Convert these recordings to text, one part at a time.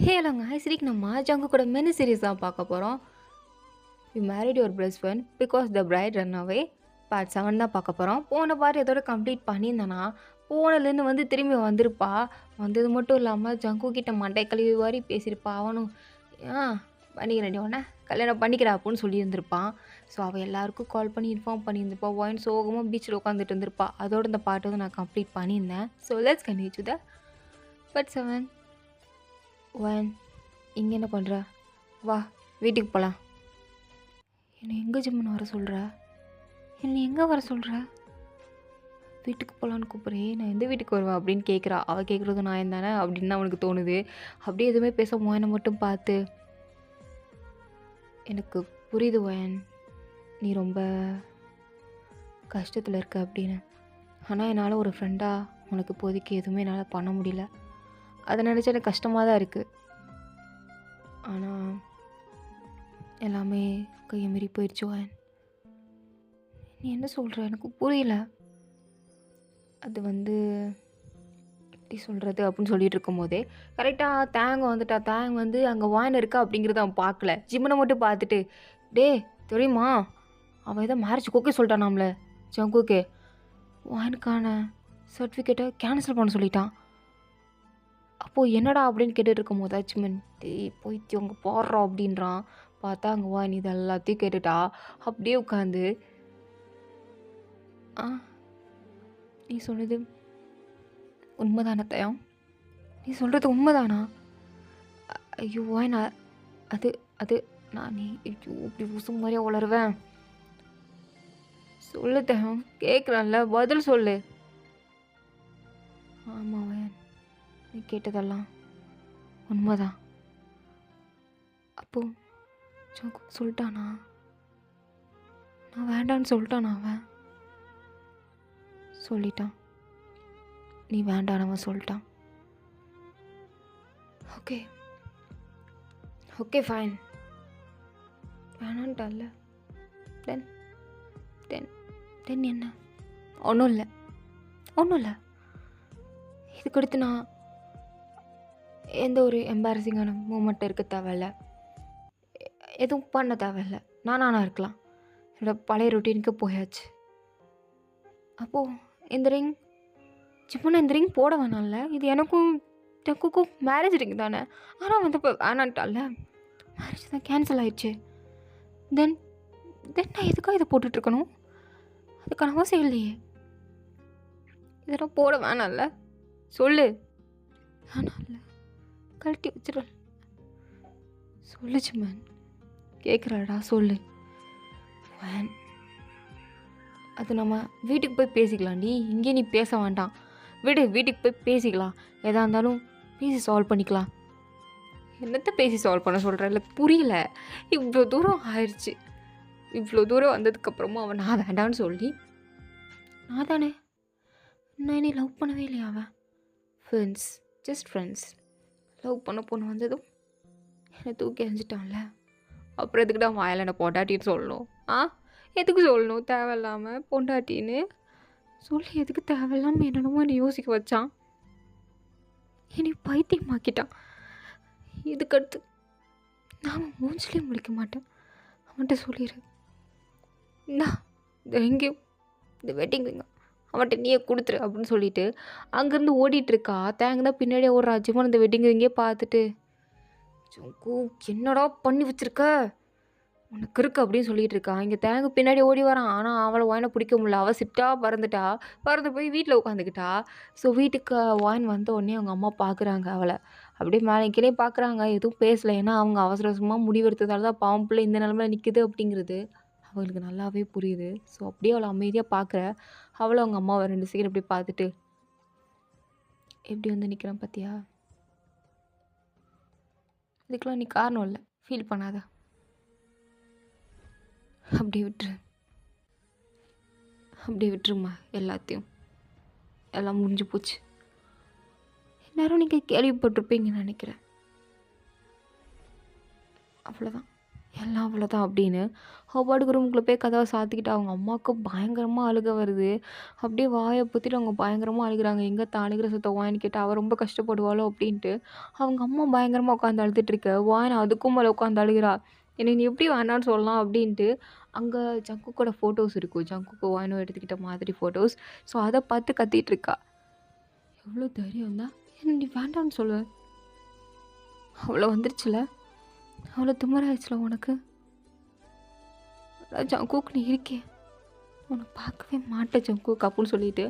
ஹேலோங்க ஐஸ்ரிக் நம்ம ஜங்கு கூட mini series தான் பார்க்க போகிறோம். You married your best friend because the bride run away part 7 தான் பார்க்க போகிறோம். போன பார்ட் இதோட கம்ப்ளீட் பண்ணியிருந்தேன்னா போனதுலேருந்து வந்து திரும்பி வந்திருப்பா. வந்தது மட்டும் இல்லாமல் ஜங்கு கிட்ட மண்டை கழுவி வாரி பேசியிருப்பா. அவனும் பண்ணிக்கிறேன் உடனே கல்யாணம் பண்ணிக்கிறா அப்படின்னு சொல்லியிருந்திருப்பான். ஸோ அவள் எல்லாருக்கும் கால் பண்ணி இன்ஃபார்ம் பண்ணியிருந்திருப்பா. ஒயின் சோகமாக பீச்சில் உட்காந்துட்டு இருந்திருப்பா. அதோட இந்த பார்ட் வந்து நான் கம்ப்ளீட் பண்ணியிருந்தேன். So let's continue to the part 7. Wine இங்கே என்ன பண்ணுற? வா வீட்டுக்கு போகலாம். என்னை எங்கே ஜிம்முன்னு வர சொல்கிற? என்னை எங்கே வர சொல்கிற? வீட்டுக்கு போகலான்னு கூப்பிட்றே. நான் எந்த வீட்டுக்கு வருவேன் அப்படின்னு கேட்குறா. அவள் கேட்குறது நான் தானே அப்படின்னு தான் அவனுக்கு தோணுது. அப்படியே எதுவுமே பேச ஒயனை மட்டும் பார்த்து, எனக்கு புரியுது ஒயன், நீ ரொம்ப கஷ்டத்தில் இருக்க அப்படின்னு. ஆனால் என்னால் ஒரு ஃப்ரெண்டாக உனக்கு இப்போதைக்கு எதுவுமே என்னால் பண்ண முடியல. அதை நினச்சா எனக்கு கஷ்டமாக தான் இருக்குது. ஆனால் எல்லாமே கையை மீறி போயிடுச்சு ஒயன். நீ என்ன சொல்கிற? எனக்கு புரியல. அது வந்து எப்படி சொல்கிறது அப்படின்னு சொல்லிட்டு இருக்கும்போதே கரெக்டாக தேங்க வந்துட்டா. தேங்க வந்து அங்கே வாயின் இருக்கா அப்படிங்கிறத அவன் பார்க்கல. ஜிம்மனை மட்டும் பார்த்துட்டு, டே தெரியுமா அவன் ஏதோ மேரேஜ் ஓகே சொல்லிட்டானாம்ல ஜங்குக்கே. வாயினுக்கான சர்டிஃபிகேட்டை கேன்சல் பண்ண சொல்லிட்டான். அப்போது என்னடா அப்படின்னு கேட்டுட்டு இருக்கும் போது அச்சுமன் போய்த்தி உங்க போடுறோம் அப்படின்றான். பார்த்தா அங்கே வாயின் இது எல்லாத்தையும் கேட்டுட்டா. அப்படியே உட்காந்து, நீ சொன்னது உண்மைதானே தயம்? நீ சொல்கிறது உண்மைதானா? ஐயோ வாயின் அது அது நான் நீ ஐயோ இப்படி உசு மாதிரியா உளருவேன். சொல்லு தயம், கேட்குறான்ல, பதில் சொல்லு. ஆமாம் வாயன், நீ கேட்டதெல்லாம் உண்மைதான். அப்போ சொல்லிட்டானா? நான் வேண்டான்னு சொல்லிட்டானா? அவன் சொல்லிட்டான். நீ வேண்டானவன் சொல்லிட்டான். ஓகே ஓகே ஃபைன், வேணான்ட்டான்ல. தென் தென் தென் என்ன? ஒன்றும் இல்லை ஒன்றும் இல்லை. இதுக்கடுத்து நான் எந்த ஒரு எம்பாரசிங்கான மூமெண்ட் இருக்க தேவையில்ல, எதுவும் பண்ண தேவையில்லை. நானாக இருக்கலாம். என்னோடய பழைய ரொட்டீனுக்கு போயாச்சு. அப்போது இந்த ரிங் சிப்பனா இந்த ரிங் போட வேணாம்ல. இது எனக்கும் டக்குக்கும் மேரேஜ் ரிங் தானே. ஆனால் வந்து இப்போ வேணான்ட்டால. மேரேஜ் தான் கேன்சல் ஆயிடுச்சு. தென் தென் நான் எதுக்காக இதை போட்டுட்ருக்கணும்? அதுக்கான அவசியம் இல்லையே. இதெல்லாம் போட வேணாம்ல. சொல்லு. வேணாம்ல, கழட்டி வச்சிடல. சொல்லுச்சு மேன், கேட்குறாடா சொல்லு. வேன் அது நம்ம வீட்டுக்கு போய் பேசிக்கலாம்டி. இங்கே நீ பேச வேண்டாம், விடு. வீட்டுக்கு போய் பேசிக்கலாம். எதாக இருந்தாலும் பேசி சால்வ் பண்ணிக்கலாம். என்னத்தை பேசி சால்வ் பண்ண சொல்கிறேன்? இல்லை புரியல. இவ்வளோ தூரம் ஆயிடுச்சு. இவ்வளோ தூரம் வந்ததுக்கப்புறமா அவன் நான் வேண்டான்னு சொல்லி, நான் தானே நான் என்னை லவ் பண்ணவே இல்லையா? அவன் ஃப்ரெண்ட்ஸ், ஜஸ்ட் ஃப்ரெண்ட்ஸ். லவ் பண்ண பொண்ணு வந்ததும் என்னை தூக்கி எறிஞ்சிட்டான்ல. அப்புறம் எதுக்கு நான் வாயில் என்ன பொண்டாட்டின்னு சொல்லணும்? எதுக்கு சொல்லணும்? தேவையில்லாமல் பொண்டாட்டின்னு சொல்லி எதுக்கு தேவையில்லாமல் என்னென்னமோ என்னை யோசிக்க வச்சான். என்னை பைத்தியமாக்கிட்டான். இதுக்கடுத்து நான் மூஞ்சிலே முழிக்க மாட்டேன். அவன்கிட்ட சொல்லிடு, இந்தா இந்த எங்கேயும் இந்த வெட்டிங் ரிங்க அவன்கிட்ட நீயே கொடுத்துரு அப்படின்னு சொல்லிட்டு அங்கேருந்து ஓடிட்டுருக்கா. தேங்க தான் பின்னாடியே ஓடுறா. ஜிம்மன் இந்த வெட்டிங் ரிங்கே பார்த்துட்டு, என்னடா பண்ணி வச்சிருக்க உனக்கு இருக்கு அப்படின்னு சொல்லிட்டு இருக்கா. இங்கே தேங்க பின்னாடி ஓடி வரான். ஆனால் அவளை வாயினை பிடிக்க முடியல. அவள் சிட்டா பறந்து போய் வீட்டில் உட்காந்துக்கிட்டா. ஸோ வீட்டுக்கு வாயின் வந்த உடனே அவங்க அம்மா பார்க்குறாங்க அவளை. அப்படியே மேலே கீழே பார்க்குறாங்க. எதுவும் பேசலை. ஏன்னா அவங்க அவசர அவசரமாக முடிவெடுத்ததால தான் பாவம் பிள்ளை இந்த நிலமையில நிற்குது அப்படிங்கிறது அவங்களுக்கு நல்லாவே புரியுது. ஸோ அப்படியே அவளை அமைதியாக பார்க்குற அவளை அவங்க அம்மாவை 2 செகண்ட் அப்படி பார்த்துட்டு, எப்படி வந்து நிற்கிறான் பார்த்தியா? இதுக்கெல்லாம் நீ காரணம் இல்லை, ஃபீல் பண்ணாத, அப்படியே விட்டுருமா எல்லாத்தையும். எல்லாம் முடிஞ்சு போச்சு. எல்லாரும் நீங்கள் கேள்விப்பட்டிருப்பீங்கன்னு நினைக்கிறேன். அவ்வளோதான், எல்லாம் அவ்வளோதான் அப்படின்னு அவள் பாட்டுக்கு ரூமுக்குள்ளே போய் கதவை சாத்திக்கிட்டு அவங்க அம்மாவுக்கு பயங்கரமாக அழுக வருது. அப்படியே வாயை பொத்திட்டு அவங்க பயங்கரமாக அழுகுறாங்க. எங்கே தான் அழுகிற சத்தம் வாயின்னு கேட்டால் அவள் ரொம்ப கஷ்டப்படுவாளோ அப்படின்ட்டு அவங்க அம்மா பயங்கரமாக உட்காந்து அழுதுட்டுருக்க வாயின் அதுக்கும் மேலே உட்காந்து அழுகிறா. என்னை நீ எப்படி வேணான்னு சொல்லலாம் அப்படின்ட்டு அங்கே ஜங்குக்கோட ஃபோட்டோஸ் இருக்கும். ஜங்குக்கு வாயினோ எடுத்துக்கிட்ட மாதிரி ஃபோட்டோஸ். ஸோ அதை பார்த்து கத்திட்டு இருக்கா. எவ்வளோ தைரியம் தான் என்ன நீ வேண்டான்னு சொல்லுவேன். அவ்வளோ வந்துருச்சுல, அவ்வளோ திமிராயிடுச்சுல உனக்கு. ஜங்குக்கு நீ இருக்கே, உன்னை பார்க்கவே மாட்டேன் ஜங்குக்கு அப்படின்னு சொல்லிட்டு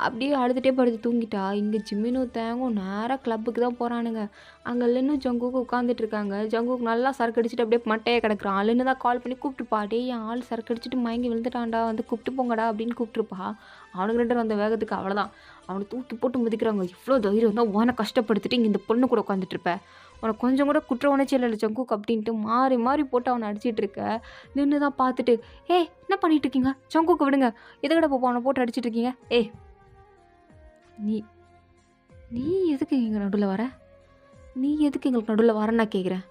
அப்படியே அழுதுகிட்டே படுத்து தூங்கிட்டா. இங்கே ஜிம்மினும் தேங்கும் நேராக கிளப்புக்கு தான் போகிறானுங்க. அங்கே இல்லைன்னு ஜங்குக்கு உட்காந்துட்டு இருக்காங்க. ஜங்குக்கு நல்லா சரக்கு அடிச்சுட்டு அப்படியே மட்டையே கிடக்குறான். அல்லுன்னு தான் கால் பண்ணி கூப்பிட்டுப்பா, டே என் ஆள் சரக்கு அடிச்சுட்டு மயங்கி விழுந்துட்டான்டா, வந்து கூப்பிட்டு போங்கடா அப்படின்னு கூப்பிட்டுருப்பா. அவனுக்கு 2 அந்த வேகத்துக்கு அவ்வளோதான், அவனை தூக்கி போட்டு மிதிக்கிறாங்க. இவ்வளோ தைரியம் தான் உன கஷ்டப்படுத்திட்டு இங்கே இந்த பொண்ணு கூட உட்காந்துட்டு இருப்ப, உனக்கு கொஞ்சம் கூட குற்ற உணர்ச்சி இல்லை ஜங்குக்கு அப்படின்ட்டு மாறி மாறி போட்டு அவனை அடிச்சிட்டு இருக்க. நின்று தான் பார்த்துட்டு ஏய் என்ன பண்ணிட்டு இருக்கீங்க, ஜங்குக்கு விடுங்க, எதுக்கட பாப்பா அவனை போட்டு அடிச்சிட்டு இருக்கீங்க. ஏய் நீ நீ எதுக்கு எங்கள் நடுவில் வர, நீ எதுக்கு எங்களுக்கு நடுவில் வரேன்னு நான் கேட்குறேன்.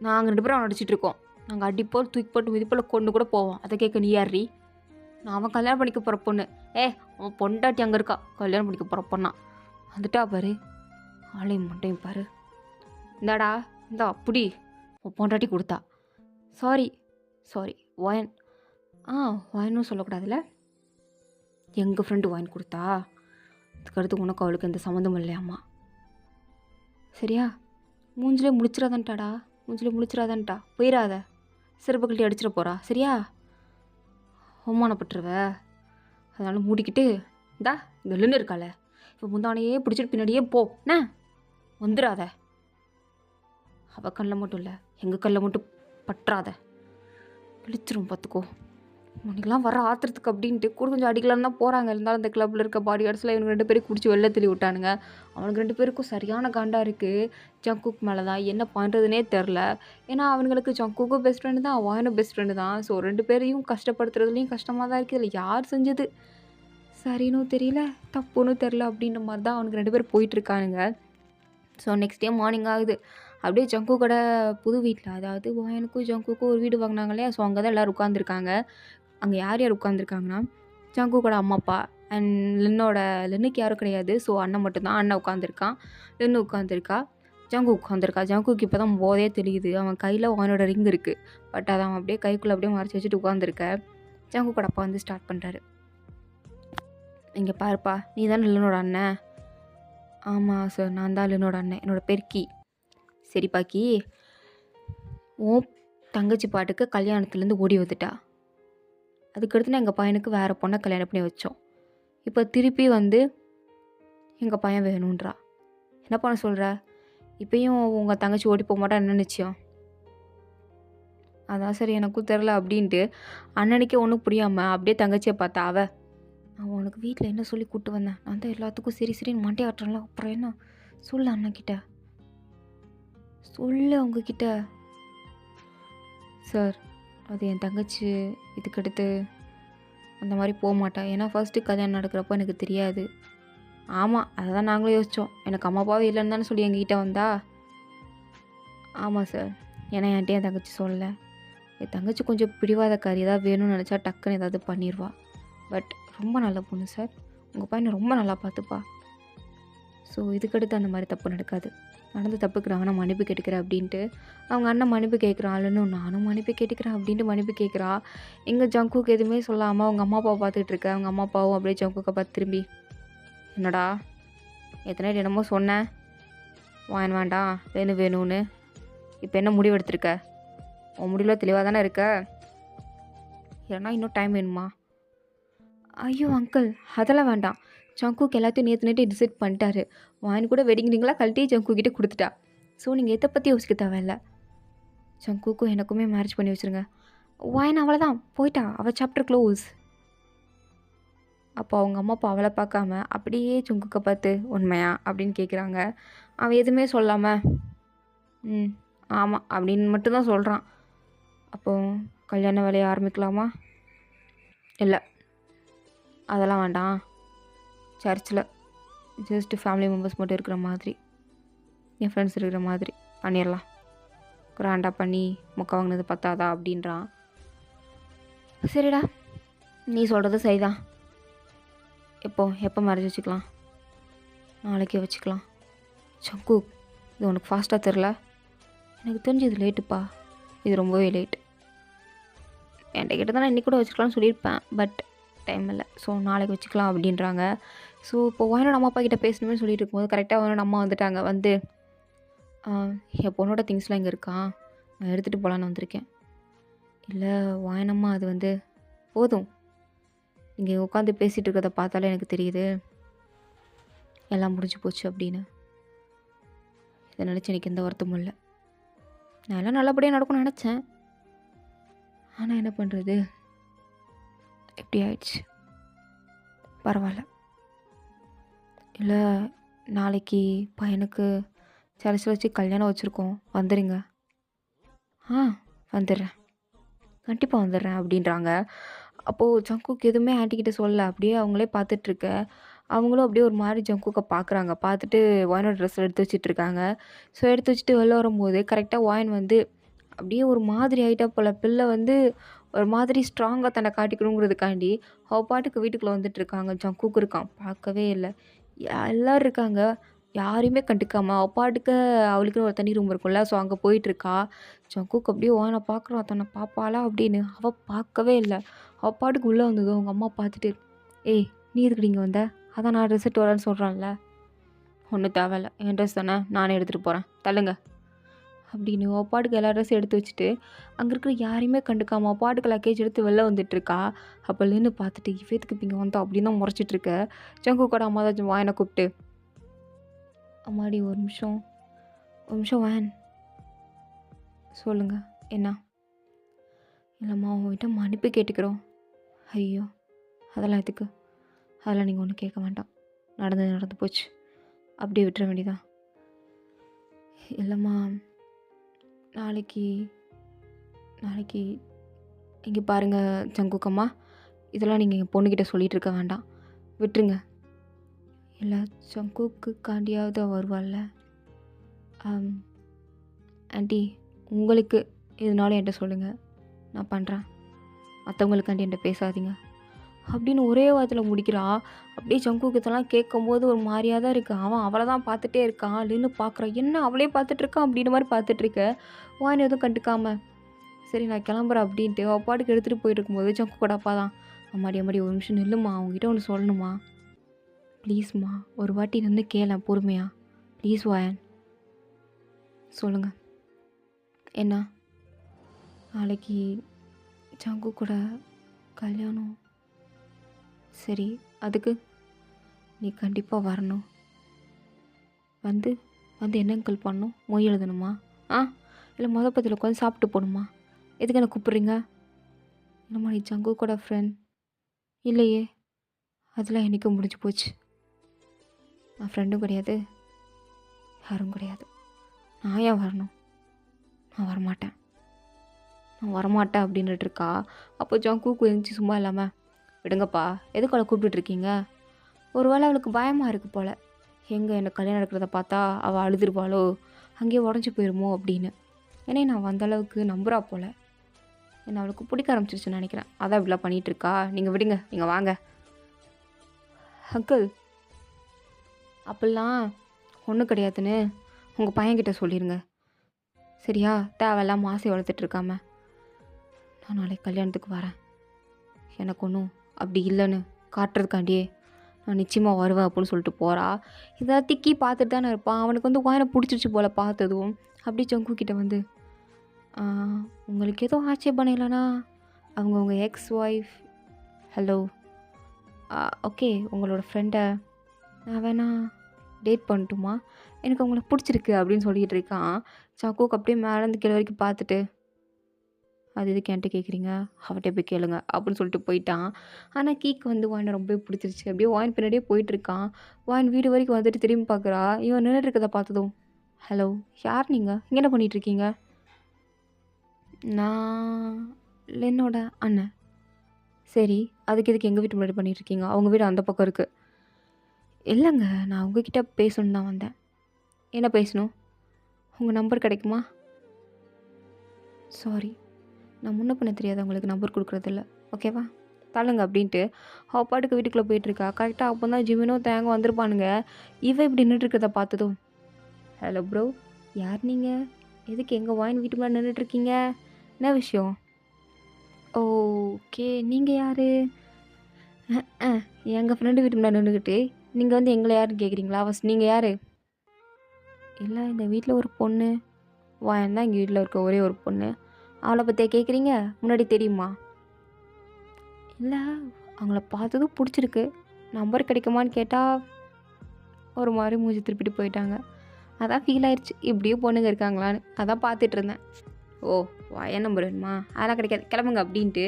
நாங்கள் 2 பேரும் அவன் அடிச்சிட்டு இருக்கோம், நாங்கள் அடிப்போல் தூக்கி போட்டு மிதிப்போல் கொண்டு கூட போவோம், அதை கேட்க நீ யாரி. நான் அவன் கல்யாணம் பண்ணிக்க போகிற பொண்ணு. அவன் பொண்டாட்டி அங்கே இருக்கா, கல்யாணம் பண்ணிக்க போகிற பொண்ணா வந்துட்டா பாரு, ஆளையும் மண்டையும் பாரு. இந்தாடா இந்தா அப்படி உன் பொண்டாட்டி கொடுத்தா. சாரி சாரி ஒயன். ஒயனும் சொல்லக்கூடாதுல்ல, எங்கள் ஃப்ரெண்டு ஒயன் கொடுத்தா, அதுக்கடுத்து உனக்கு அவளுக்கு எந்த சம்மந்தமும் இல்லையாம்மா. சரியா, மூஞ்சிலே முடிச்சிடாதான்ட்டாடா, மூஞ்சிலே முடிச்சிடாதான்ட்டா, போயிடாத, சிறப்பு கழட்டி அடிச்சிட போகிறா. சரியா, அவமானப்பட்டுருவ, அதனால் மூடிக்கிட்டு இந்தா இந்த லின்னு இருக்கால, இப்போ முந்தானையே பிடிச்சிட்டு பின்னாடியே போ, என்ன வந்துடாத. அவள் கண்ணில் மட்டும் இல்லை எங்கள் கண்ணில் மட்டும் பற்றாத, கிழிச்சிரும் பார்த்துக்கோ. உனக்கெல்லாம் வர ஆத்திரத்துக்கு அப்படின்ட்டு கூட கொஞ்சம் அடிக்கலான்னு தான் போகிறாங்க. இருந்தாலும் அந்த கிளப்பில் இருக்க பாடி கார்ட்ஸில் இவங்க 2 பேரும் குடிச்சு வெளில தள்ளி விட்டானுங்க. அவனுக்கு 2 பேருக்கும் சரியான காண்டாக இருக்குது ஜங்குக் மேலே தான். என்ன பண்ணுறதுனே தெரில. ஏன்னா அவனுங்களுக்கு ஜங்குக்கும் பெஸ்ட் ஃப்ரெண்டு தான், அவனும் பெஸ்ட் ஃப்ரெண்டு தான். ஸோ 2 பேரையும் கஷ்டப்படுத்துறதுலேயும் கஷ்டமாக தான் இருக்குது. இதில் யார் செஞ்சது சரின்னு தெரியல, தப்புன்னு தெரில அப்படின்ற மாதிரி தான் அவனுக்கு 2 பேர் போயிட்டுருக்கானுங்க. ஸோ நெக்ஸ்ட் டே மார்னிங் ஆகுது. அப்படியே ஜங்குக்கோட புது வீட்டில், அதாவது ஒயனுக்கும் ஜங்குக்கும் ஒரு வீடு வாங்கினாங்க இல்லையா, ஸோ அங்கே தான் எல்லோரும் உட்காந்துருக்காங்க. அங்கே யார் யார் உட்காந்துருக்காங்கன்னா ஜங்குக்கோட அம்மா அப்பா அண்ட் லின்னுக்கு யாரும் கிடையாது. ஸோ அண்ணன் மட்டும்தான். அண்ணன் உட்காந்துருக்கான், லின்னு உட்காந்துருக்கா, ஜங்கு உட்காந்துருக்கா. ஜங்குக்கு இப்போ தான் போதே தெரியுது. அவன் கையில் அவனோட ரிங் இருக்குது, பட் அதை அவன் அப்படியே கைக்குள்ளே அப்படியே மறைச்சி வச்சுட்டு உட்காந்துருக்க. ஜங்குக்கோட அப்பா வந்து ஸ்டார்ட் பண்ணுறாரு. இங்கே பாருப்பா, நீ தான் லின்னோட அண்ணன். ஆமாம் சார், நான் தான் லின்னோட அண்ணன், என்னோடய பேர் கீ. சரிப்பா கீ, ஓ தங்கச்சி பாட்டுக்கு கல்யாணத்துலேருந்து ஓடி வந்துட்டா. அதுக்கடுத்து நான் எங்கள் பையனுக்கு வேறு பொண்ணை கல்யாணம் பண்ணி வச்சோம். இப்போ திருப்பி வந்து எங்கள் பையன் வேணுன்றா. என்ன பண்ண சொல்கிற? இப்போயும் உங்கள் தங்கச்சி ஓடி போக மாட்டா, என்ன நிச்சயம்? அதான் சரி எனக்கும் தெரில அப்படின்ட்டு அண்ணனுக்கே ஒன்றும் புரியாமல் அப்படியே தங்கச்சியை பார்த்தா. நான் உனக்கு வீட்டில் என்ன சொல்லி கூப்பிட்டு வந்தேன், நான் தான் எல்லாத்துக்கும் சரி சரின்னு மண்டே ஆட்டுறேன்ல, அப்புறம் என்ன சொல்லு அண்ணன்கிட்ட, சொல்லு அவங்கக்கிட்ட. சார் அது என் தங்கச்சி இதுக்கடுத்து அந்த மாதிரி போக மாட்டா. ஏன்னா ஃபஸ்ட்டு கல்யாணம் நடக்கிறப்போ எனக்கு தெரியாது. ஆமாம், அதை தான் நாங்களும் யோசித்தோம். எனக்கு அம்மா அப்பாவே இல்லைன்னு தானே சொல்லி எங்ககிட்ட வந்தா. ஆமாம் சார், ஏன்னா என்கிட்ட என் தங்கச்சி சொல்லலை. என் தங்கச்சி கொஞ்சம் பிடிவாதக்காரி, ஏதாவது வேணும்னு நினச்சா டக்குன்னு ஏதாவது பண்ணிடுவா. பட் ரொம்ப நல்ல பொண்ணு சார், உங்கள் பையனை ரொம்ப நல்லா பார்த்துப்பா. ஸோ இதுக்கடுத்து அந்த மாதிரி தப்பு நடக்காது. நடந்த தப்புக்கு நான் மன்னிப்பு கேட்டுக்கிறேன் அப்படின்ட்டு அவங்க அண்ணன் மன்னிப்பு கேட்குறாள்னு நானும் மன்னிப்பு கேட்டுக்கிறேன் அப்படின்ட்டு மன்னிப்பு கேட்குறா. எங்கள் ஜங்குக்கு எதுவுமே சொல்லாமல் அவங்க அம்மா அப்பாவை பார்த்துட்டு இருக்க. அவங்க அம்மா அப்பாவும் அப்படியே ஜங்குக்கை பார்த்து திரும்பி, என்னடா எத்தனை என்னமோ சொன்னேன், வாங்க வேண்டாம் வேணும்னு, இப்போ என்ன முடிவு எடுத்திருக்க? உன் முடிவில் தெளிவாக தானே இருக்க, ஏன்னா இன்னும் டைம் வேணுமா? ஐயோ அங்கிள் அதெல்லாம் வேண்டாம், ஜங்குக்கு எல்லாத்தையும் நேற்று டிசைட் பண்ணிட்டாரு. வாயின் கூட வெட்டிங் ரிங்லாம் கழட்டி ஜங்குக்கிட்டே கொடுத்துட்டா. ஸோ நீங்கள் எதை பற்றி யோசிக்க தேவையில்ல. ஜங்குக்கும் எனக்குமே மேரேஜ் பண்ணி வச்சுருங்க. வாயின் அவ்வளோதான், போயிட்டா, அவள் சாப்டர் க்ளோஸ். அப்போ அவங்க அம்மா அப்பா அவளை பார்க்காம அப்படியே ஜங்குக்கை பார்த்து உண்மையா அப்படின்னு கேட்குறாங்க. அவன் எதுவுமே சொல்லாமல் ஆமாம் அப்படின்னு மட்டும்தான் சொல்கிறான். அப்போ கல்யாண வேலையை ஆரம்பிக்கலாமா? இல்லை அதெல்லாம் வேண்டாம், சர்ச்சில் ஜஸ்ட்டு ஃபேமிலி மெம்பர்ஸ் மட்டும் இருக்கிற மாதிரி, என் ஃப்ரெண்ட்ஸ் இருக்கிற மாதிரி பண்ணிடலாம். கிராண்டாக பண்ணி மொக்க வாங்கினது பத்தாதா அப்படின்றான். சரிடா, நீ சொல்கிறது சரிதான். எப்போ மேரேஜ் வச்சுக்கலாம்? நாளைக்கே வச்சுக்கலாம். சங்கு, இது உனக்கு ஃபாஸ்ட்டாக தெரில? எனக்கு தெரிஞ்சு இது லேட்டுப்பா. இது ரொம்பவே லேட். என்கிட்ட கிட்ட தான் நான் இன்றைக்கி கூட வச்சுக்கலாம்னு சொல்லியிருப்பேன். பட் டைம் இல்லை. ஸோ நாளைக்கு வச்சுக்கலாம் அப்படின்றாங்க. ஸோ இப்போ வாயனோட அம்மா அப்பா கிட்டே பேசணுமே சொல்லிட்டு இருக்கும்போது கரெக்டாக வாயனோட அம்மா வந்துட்டாங்க. வந்து என் பொண்ணோட திங்ஸ்லாம் இங்கே இருக்கான், நான் எடுத்துகிட்டு போகலான்னு வந்திருக்கேன். இல்லை வாயனம்மா, அது வந்து போதும். நீங்கள் உட்காந்து பேசிகிட்டு இருக்கிறத பார்த்தாலே எனக்கு தெரியுது எல்லாம் முடிஞ்சு போச்சு அப்படின்னு. இதை நினச்சி எனக்கு எந்த வருத்தமும் இல்லை. நான் எல்லாம் நல்லபடியாக நடக்கும்னு நினச்சேன். ஆனால் என்ன பண்ணுறது, எப்படி ஆயிடுச்சு. பரவாயில்ல. இல்லை, நாளைக்கு பையனுக்கு சர்ச்சில் வச்சு கல்யாணம் வச்சுருக்கோம், வந்துடுங்க. வந்துடுறேன், கண்டிப்பாக வந்துடுறேன் அப்படின்றாங்க. அப்போது ஜங்குக்கு எதுவுமே ஆன்ட்டிக்கிட்ட சொல்லலை. அப்படியே அவங்களே பார்த்துட்ருக்க. அவங்களும் அப்படியே ஒரு மாதிரி ஜங்குக்கை பார்க்குறாங்க. பார்த்துட்டு வாயனோட ட்ரெஸ் எடுத்து வச்சிட்ருக்காங்க. ஸோ எடுத்து வச்சுட்டு வெளில வரும்போது கரெக்டாக வாயன் வந்து அப்படியே ஒரு மாதிரி ஆகிட்டா போல். பிள்ளை வந்து ஒரு மாதிரி ஸ்ட்ராங்காக தன்னை காட்டிக்கணுங்கிறதுக்காண்டி அவள் பாட்டுக்கு வீட்டுக்குள்ளே வந்துட்டுருக்காங்க. ஜங்குக்கு இருக்கான், பார்க்கவே இல்லை. எல்லோரும் இருக்காங்க, யாரையுமே கண்டுக்காமல் அவள் பாட்டுக்கு அவளுக்குன்னு ஒரு தனி ரூம் இருக்கும்ல, ஸோ அங்கே போயிட்டுருக்கா. ஜங்குக்கு அப்படியே வானை பார்க்குறான், தன்னை பார்ப்பாளா அப்படின்னு. அவள் பார்க்கவே இல்லை. அவள் பாட்டுக்கு உள்ளே வந்ததும் அவங்க அம்மா பார்த்துட்டு, ஏய் நீ எதுக்கு இங்கே வந்த? அதான் நான் ட்ரெஸ் எடுத்து வரேன்னு சொல்கிறான்ல. ஒன்றும் தேவையில்ல, என் ட்ரெஸ் தானே, நானே எடுத்துகிட்டு போகிறேன், தள்ளுங்க அப்படின்னு அவள் பாட்டுக்கு எல்லா ட்ரெஸ்ஸும் எடுத்து வச்சுட்டு அங்கே இருக்கிற யாரையுமே கண்டுக்காமல் அவள் பாட்டுக்கு லக்கேஜ் எடுத்து வெளில வந்துட்டுருக்கா. அப்போ நின்று பார்த்துட்டு இவத்துக்கு இப்போ இங்கே வந்தோம் அப்படின்னு தான் முறைச்சிட்ருக்க. ஜங்குக்கோட அம்மா தான் வாயனை கூப்பிட்டு, அம்மாடி ஒரு நிமிஷம் வேன் சொல்லுங்கள் என்ன? இல்லைம்மா உங்ககிட்ட மன்னிப்பு கேட்டுக்கிறோம். ஐயோ அதெல்லாம் எதுக்கு? அதெல்லாம் நீங்கள் ஒன்றும் கேட்க வேண்டாம், நடந்து போச்சு, அப்படியே விட்டுற வேண்டியதான். இல்லைம்மா, நாளைக்கு இங்கே பாருங்கள் ஜங்குக்கம்மா, இதெல்லாம் நீங்கள் எங்கள் பொண்ணுக்கிட்ட சொல்லிகிட்டு இருக்க வேண்டாம், விட்டுருங்க. இல்லை ஜங்குக்கு காண்டியாவது வருவாள்ல. ஆண்டி, உங்களுக்கு எதுனாலும் என்கிட்ட சொல்லுங்கள், நான் பண்ணுறேன், மற்றவங்களுக்காண்டி என்கிட்ட பேசாதீங்க அப்படின்னு ஒரே வாரத்தில் முடிக்கிறா. அப்படியே ஜங்குக்கு இதெல்லாம் கேட்கும்போது ஒரு மாதிரியாக தான் இருக்குது. அவன் அவளை தான் பார்த்துட்டே இருக்கான். நின்று பார்க்குறான், என்ன அவளே பார்த்துட்ருக்கான் அப்படின்ற மாதிரி பார்த்துட்ருக்க. வாயின் எதுவும் கண்டுக்காமல் சரி நான் கிளம்புறேன் அப்படின்ட்டு அவள் பாட்டுக்கு எடுத்துகிட்டு போயிட்டு இருக்கும்போது ஜங்குக்கோட அப்பா தான், அம்மாடி ஒரு நிமிஷம் நில்லுமா, அவங்ககிட்ட ஒன்று சொல்லணுமா, ப்ளீஸ்மா ஒரு வாட்டி நின்று கேளேன் பொறுமையா, ப்ளீஸ் வாயன் சொல்லுங்கள். என்ன? நாளைக்கு ஜங்கு கூட கல்யாணம். சரி, அதுக்கு நீ கண்டிப்பாக வரணும். வந்து என்ன அங்கிள் பண்ணணும்? மொய் எழுதணுமா? இல்லை பதில் உட்காந்து சாப்பிட்டு போகணுமா? எதுக்கு என்ன கூப்பிட்றீங்க? என்னம்மா நீ ஜங்கு கூட ஃப்ரெண்ட் இல்லையே? அதெல்லாம் என்றைக்கும் முடிஞ்சு போச்சு. நான் ஃப்ரெண்டும் கிடையாது, யாரும் கிடையாது. நான் ஏன் வரணும்? நான் வரமாட்டேன் அப்படின்ட்டு இருக்கா. அப்போ ஜங்குக்கு எழுந்துச்சி சும்மா இல்லாமல், விடுங்கப்பா, எதுக்கு அவளை கூப்பிட்டுருக்கீங்க? ஒரு வேளை அவளுக்கு பயமாக இருக்குது போல். எங்கே எனக்கு கல்யாணம் நடக்கிறத பார்த்தா அவள் அழுதுருவாளோ, அங்கேயே உடஞ்சி போயிடுமோ அப்படின்னு. ஏன்னா நான் வந்தளவுக்கு நம்புறா போல். என்னை அவளுக்கு பிடிக்க ஆரம்பிச்சிருச்சுன்னு நினைக்கிறேன். அதான் இப்படிலாம் பண்ணிகிட்ருக்கா. நீங்கள் விடுங்க, நீங்கள் வாங்க. அங்கிள், அப்படிலாம் ஒன்றும் கிடையாதுன்னு உங்கள் பையன்கிட்ட சொல்லிடுங்க, சரியா? தேவையில்லாமல் ஆசை வளர்த்துட்ருக்காம. நான் நாளைக்கு கல்யாணத்துக்கு வரேன், எனக்கு ஒன்றும் அப்படி இல்லைன்னு காட்டுறதுக்காண்டியே நான் நிச்சயமாக வருவேன் அப்படின்னு சொல்லிட்டு போகிறா. இதை திக்கி பார்த்துட்டு தானே இருப்பான். அவனுக்கு வந்து வாயனை பிடிச்சிருச்சு போல் பார்த்ததும். அப்படி ஜங்கு கிட்ட வந்து, உங்களுக்கு எதுவும் ஆட்சேபணம் இல்லைனா அவங்க உங்கள் எக்ஸ் ஒய்ஃப், ஹலோ ஓகே, உங்களோட ஃப்ரெண்டை நான் வேணா டேட் பண்ணட்டுமா? எனக்கு அவங்கள பிடிச்சிருக்கு அப்படின்னு சொல்லிகிட்டு இருக்கான். ஜங்குக்கு அப்படியே மேலேருந்து கீழே வரைக்கும் பார்த்துட்டு, அது எதுக்கு என்கிட்ட கேட்குறீங்க, அவட்டே போய் கேளுங்க அப்படின்னு சொல்லிட்டு போயிட்டான். ஆனால் கீக்கு வந்து வாயினை ரொம்பவே பிடிச்சிருச்சு. அப்படியே வாயின் பின்னாடியே போயிட்டுருக்கான். வாயின் வீடு வரைக்கும் வந்துட்டு திரும்பி பார்க்குறா. இவன் நின்றுட்டு இருக்கதை பார்த்ததும், ஹலோ யார் நீங்கள், இங்கே என்ன பண்ணிகிட்ருக்கீங்க? நான் லென்னோட அண்ணன். சரி, அதுக்கு எதுக்கு எங்கள் வீட்டு முன்னாடி பண்ணிகிட்ருக்கீங்க? அவங்க வீடு அந்த பக்கம் இருக்குது. இல்லைங்க, நான் உங்ககிட்ட பேசணுன்னு தான் வந்தேன். என்ன பேசணும்? உங்கள் நம்பர் கிடைக்குமா? சாரி, நான் முன்ன பின்ன தெரியாதவங்களுக்கு நம்பர் கொடுக்குறதில்ல, ஓகேவா? தள்ளுங்க அப்படின்ட்டு அவள் பாட்டுக்கு வீட்டுக்குள்ளே போயிட்டுருக்கா. கரெக்டாக அப்போ தான் ஜிமினும் தேங்கும் வந்திருப்பானுங்க. இவன் இப்படி நின்றுட்டுருக்கத பார்த்ததும், ஹலோ ப்ரோ, யார் நீங்கள்? எதுக்கு எங்கள் வாயின் வீட்டு மேலே நின்றுட்டுருக்கீங்க? என்ன விஷயம்? ஓகே, நீங்கள் யார்? எங்கள் ஃப்ரெண்டு வீட்டு முன்னாடி நின்றுக்கிட்டு நீங்கள் வந்து எங்களை யாருன்னு கேட்குறீங்களா? ஃபஸ்ட் நீங்கள் யார்? இல்லை, இந்த வீட்டில் ஒரு பொண்ணு வாயன் தான் எங்கள் வீட்டில் இருக்க ஒரே ஒரு பொண்ணு. அவளை பற்றியே கேட்குறீங்க? முன்னாடி தெரியுமா? இல்லை, அவங்கள பார்த்ததும் பிடிச்சிருக்கு. நம்பர் கிடைக்குமான்னு கேட்டால் ஒரு மாதிரி மூஞ்சி திருப்பிட்டு போயிட்டாங்க. அதான் ஃபீல் ஆயிடுச்சு, இப்படியும் பொண்ணுங்க இருக்காங்களான்னு. அதான் பார்த்துட்டு இருந்தேன். ஓ, என் நம்பர் வேணுமா? அதெல்லாம் கிடைக்காது, கிளம்புங்க அப்படின்ட்டு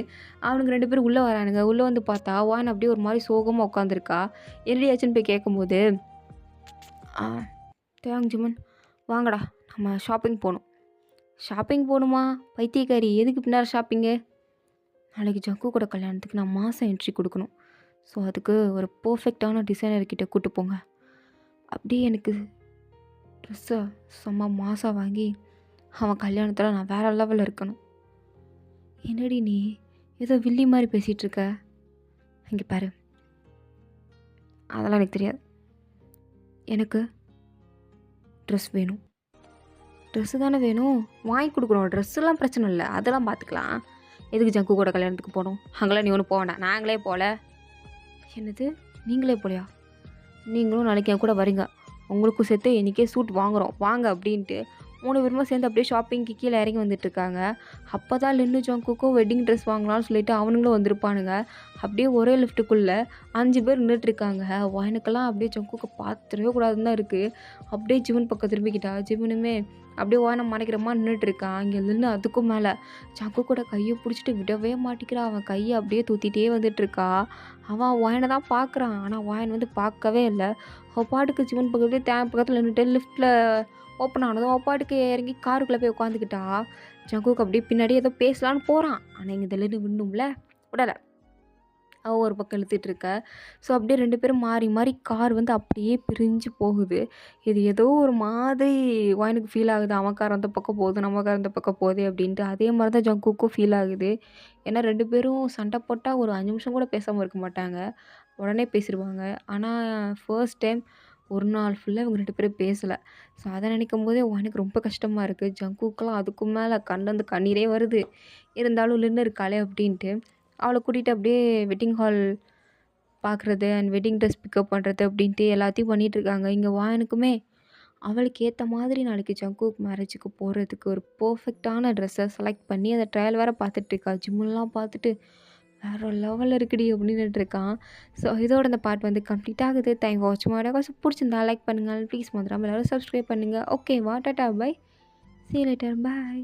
அவனுங்க 2 பேரும் உள்ளே வரானுங்க. உள்ளே வந்து பார்த்தா வான் அப்படியே ஒரு மாதிரி சோகமாக உட்காந்துருக்கா. என்னடியாச்சுன்னு போய் கேட்கும்போது, தேங்க் ஜிமன், வாங்கடா நம்ம ஷாப்பிங் போகணும். ஷாப்பிங் போகணுமா? பைத்தியக்காரி, எதுக்கு பின்னாடி ஷாப்பிங்கு? நாளைக்கு ஜக்கு கூட கல்யாணத்துக்கு நான் மாதம் என்ட்ரி கொடுக்கணும். ஸோ அதுக்கு ஒரு பர்ஃபெக்டான டிசைனர்கிட்ட கூட்டு போங்க. அப்படியே எனக்கு ட்ரெஸ்ஸை செம்ம மாதம் வாங்கி அவன் கல்யாணத்தில் நான் வேறு லெவலில் இருக்கணும். என்னடி நீ ஏதோ வில்லி மாதிரி பேசிகிட்டு இருக்க? இங்கே பாரு, அதெல்லாம் எனக்கு தெரியாது. எனக்கு ட்ரெஸ் வேணும். ட்ரெஸ்ஸு தானே வேணும், வாங்கி கொடுக்கணும். ட்ரெஸ்ஸெல்லாம் பிரச்சனை இல்லை, அதெல்லாம் பார்த்துக்கலாம். எதுக்கு ஜங்கு கூட கல்யாணத்துக்கு போகணும்? அங்கெல்லாம் நீ ஒன்றும் போக வேண்டாம், நாங்களே போகல. என்னது, நீங்களே போகலையா? நீங்களும் நாளைக்கு என் கூட வரீங்க, உங்களுக்கும் சேர்த்து இன்றைக்கே சூட் வாங்குகிறோம் வாங்க அப்படின்ட்டு 3 பேருமா சேர்ந்து அப்படியே ஷாப்பிங்க்கு கீழே இறங்கி வந்துட்டுருக்காங்க. அப்போ தான் லின்னு ஜங்குக்கும் வெட்டிங் ட்ரெஸ் வாங்கலாம்னு சொல்லிட்டு அவனுங்களும் வந்திருப்பானுங்க. அப்படியே ஒரே லிஃப்ட்டுக்குள்ளே 5 பேர் நின்றுட்டுருக்காங்க. வாயனுக்கெல்லாம் அப்படியே ஜங்குக்கு பார்த்துடவே கூடாதுன்னு தான் இருக்குது. அப்படியே ஜிவன் பக்கம் திரும்பிக்கிட்டா. ஜிவனுமே அப்படியே வாயனை மறைக்கிறமா நின்றுட்டுருக்கான். இங்கே நின்று அதுக்கும் மேலே ஜங்குக்கோட கையை பிடிச்சிட்டு விடவே மாட்டிக்கிறான். அவன் கையை அப்படியே தூத்திட்டே வந்துட்டுருக்கா. அவன் வாயனை தான் பார்க்குறான், ஆனால் வாயன் வந்து பார்க்கவே இல்லை. அவள் பாட்டுக்கு ஜிவன் பக்கத்துலேயே பக்கத்தில் நின்றுட்டு லிஃப்ட்டில் ஓப்பன் ஆனதும் அவள் பாட்டுக்கு இறங்கி காருக்குள்ளே போய் உட்காந்துக்கிட்டா. ஜங்குக்கு அப்படியே பின்னாடி ஏதோ பேசலான்னு போகிறான், ஆனால் இங்கே இதில் விடணும்ல, விடலை. அவள் ஒரு பக்கம் இழுத்துட்டு இருக்க. ஸோ அப்படியே 2 பேரும் மாறி மாறி கார் வந்து அப்படியே பிரிஞ்சு போகுது. இது ஏதோ ஒரு மாதிரி வாயனுக்கு ஃபீல் ஆகுது. அவன் கார் அந்த பக்கம் போகுது, நம்ம கார் அந்த பக்கம் போகுது அப்படின்ட்டு. அதே மாதிரி தான் ஜங்குக்கும் ஃபீல் ஆகுது. ஏன்னா 2 பேரும் சண்டை போட்டால் ஒரு 5 நிமிஷம் கூட பேசாமல் இருக்க மாட்டாங்க, உடனே பேசிடுவாங்க. ஆனால் ஃபர்ஸ்ட் டைம் ஒரு நாள் ஃபுல்லாக இவங்க 2 பேரும் பேசலை. ஸோ அதை நினைக்கும் போதே எனக்கு ரொம்ப கஷ்டமாக இருக்குது. ஜங்குக்கெலாம் அதுக்கும் மேலே கண்லேருந்து கண்ணீரே வருது. இருந்தாலும் லின்னு இருக்காளே அப்படின்ட்டு அவளை கூட்டிகிட்டு அப்படியே வெட்டிங் ஹால் பார்க்குறது அண்ட் வெட்டிங் ட்ரெஸ் பிக்கப் பண்ணுறது அப்படின்ட்டு எல்லாத்தையும் பண்ணிகிட்ருக்காங்க. இங்கே வாயனுக்குமே அவளுக்கு ஏற்ற மாதிரி நாளைக்கு ஜங்குக் மேரேஜுக்கு போகிறதுக்கு ஒரு பர்ஃபெக்டான ட்ரெஸ்ஸை செலக்ட் பண்ணி அந்த ட்ரையல் வேறு பார்த்துட்ருக்கா. ஜிம்முலாம் பார்த்துட்டு வேறு லெவலில் இருக்குடி அப்படின்னுட்டு இருக்கான். ஸோ இதோட இந்த பார்ட் வந்து கம்ப்ளீட் ஆகுது. தேங்க் வாட்ச் மாட கொஞ்சம் பிடிச்சிருந்தா லைக் பண்ணுங்கள், ப்ளீஸ் மறந்துடாமல் எல்லோரும் சப்ஸ்கிரைப் பண்ணுங்கள். ஓகேவா, டாடா bye, see you later, bye.